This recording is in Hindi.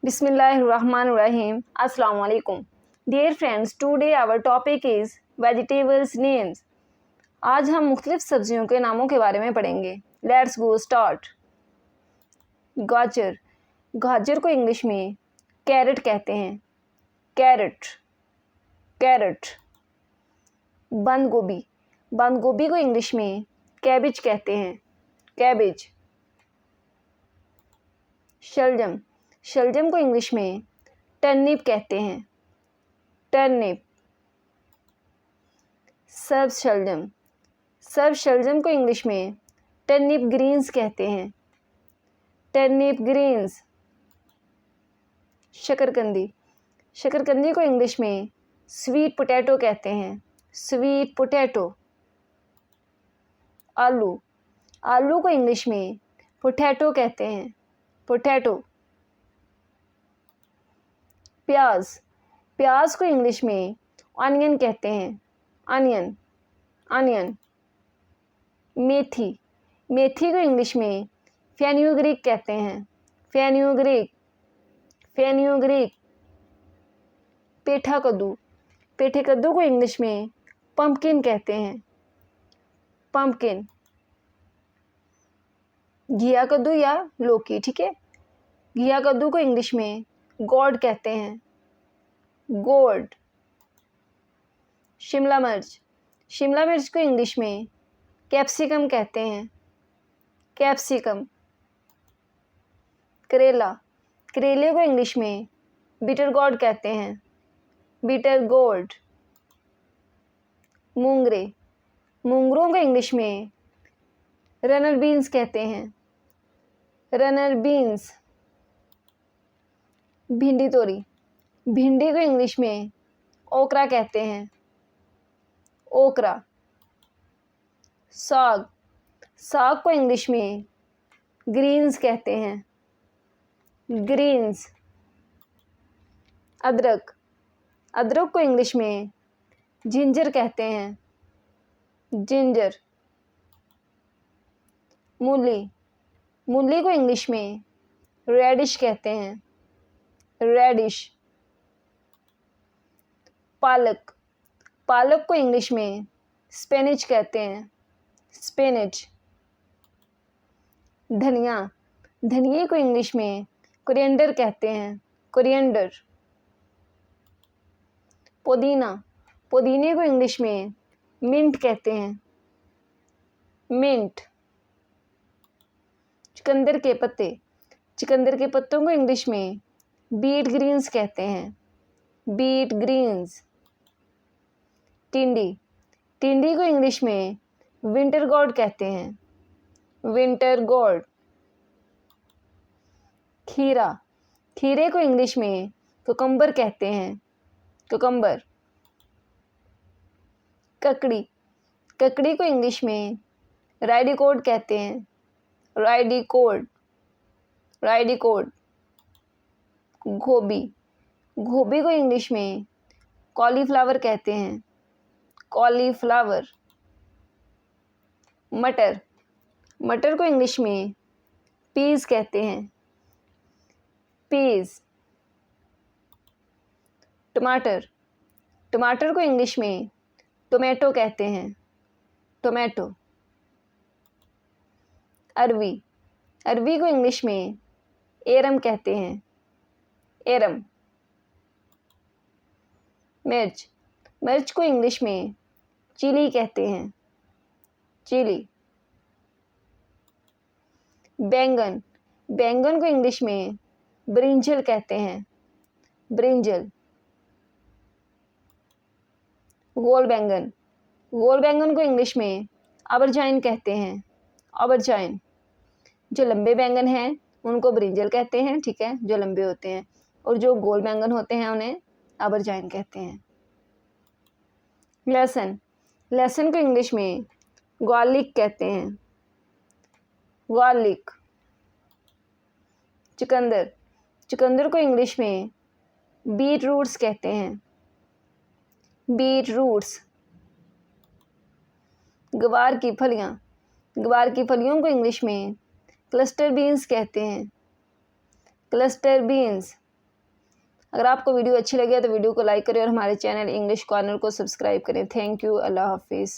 Bismillahirrahmanirrahim. Assalamu alaikum. Dear friends, today our topic is vegetables names. आज हम मुख्तलिफ सब्जियों के नामों के बारे में पढ़ेंगे. Let's go start. गाजर. गाजर को इंग्लिश में कैरेट कहते हैं. कैरेट. कैरेट. बंद गोभी. बंद गोभी को इंग्लिश में कैबिज कहते हैं. कैबिज. शलजम. शलजम को इंग्लिश में टर्निप कहते हैं. टर्निप. सर्ब शलजम. सर्ब शलजम को इंग्लिश में टर्निप ग्रीन्स कहते हैं. Turnip Green's. शकरकंदी. शकरकंदी को इंग्लिश में स्वीट पोटैटो कहते हैं. Sweet potato. आलू. आलू को इंग्लिश में पोटैटो कहते हैं. पोटैटो. प्याज. प्याज को इंग्लिश में ऑनियन कहते हैं. ऑनियन. ऑनियन. मेथी. मेथी को इंग्लिश में फेन्यूग्रीक कहते हैं. फेन्यूग्रीक. फेन्यूग्रीक. पेठा कद्दू. पेठे कद्दू को इंग्लिश में पंपकिन कहते हैं. पंपकिन. घिया कद्दू या लौकी. ठीक है. घिया कद्दू को इंग्लिश में गोड कहते हैं. गोड. शिमला मिर्च. शिमला मिर्च को इंग्लिश में कैप्सिकम कहते हैं. कैप्सिकम. करेला. करेले को इंग्लिश में बिटर गोड कहते हैं. बिटर गोड. मूंगरे. मूंगरों को इंग्लिश में रनर बीन्स कहते हैं. Runner beans. भिंडी तोरी. भिंडी को इंग्लिश में ओकरा कहते हैं. ओकरा. साग. साग को इंग्लिश में ग्रीन्स कहते हैं. ग्रीन्स. अदरक. अदरक को इंग्लिश में जिंजर कहते हैं. जिंजर. मूली. मूली को इंग्लिश में रेडिश कहते हैं. रेडिश. पालक. पालक को इंग्लिश में स्पेनिच कहते हैं. स्पेनिच. धनिया. धनिया को इंग्लिश में कोरिएंडर कहते हैं. कोरिएंडर. पुदीना. पुदीने को इंग्लिश में मिंट कहते हैं. मिंट. चुकंदर के पत्ते. चुकंदर के पत्तों को इंग्लिश में बीट ग्रीन्स कहते हैं. Beat Green's. टिंडी. टिंडी को इंग्लिश में विंटर गॉड कहते हैं. Winter God. खीरा. खीरे को इंग्लिश में कुकम्बर कहते हैं. कुकम्बर. ककड़ी. ककड़ी को इंग्लिश में राइडिकोट कहते हैं. राइडिकोट. राइडिकोट. गोभी. गोभी को इंग्लिश में कॉलीफ्लावर कहते हैं. कॉलीफ्लावर. मटर. मटर को इंग्लिश में पीज कहते हैं. पीज. टमाटर. टमाटर को इंग्लिश में टोमेटो कहते हैं. टोमेटो. अरवी. अरवी को इंग्लिश में एरम कहते हैं. एरम. मिर्च. मिर्च को इंग्लिश में चिली कहते हैं. चिली. बैंगन. बैंगन को इंग्लिश में ब्रिंजल कहते हैं. ब्रिंजल. गोल बैंगन. गोल बैंगन को इंग्लिश में ऑबरजाइन कहते हैं. ऑबरजाइन. जो लंबे बैंगन हैं उनको ब्रिंजल कहते हैं. ठीक है. जो लंबे होते हैं, और जो गोल बैंगन होते हैं उन्हें ऑबरजाइन कहते हैं. लहसुन. लहसुन को इंग्लिश में गार्लिक कहते हैं. गार्लिक. चुकंदर. चुकंदर को इंग्लिश में बीट रूट्स कहते हैं. Beet roots. गवार की फलियां. गवार की फलियों को इंग्लिश में क्लस्टर बीन्स कहते हैं. Cluster beans. अगर आपको वीडियो अच्छी लगे तो वीडियो को लाइक करें और हमारे चैनल इंग्लिश कॉर्नर को सब्सक्राइब करें। Thank you. अल्लाह हाफिज़।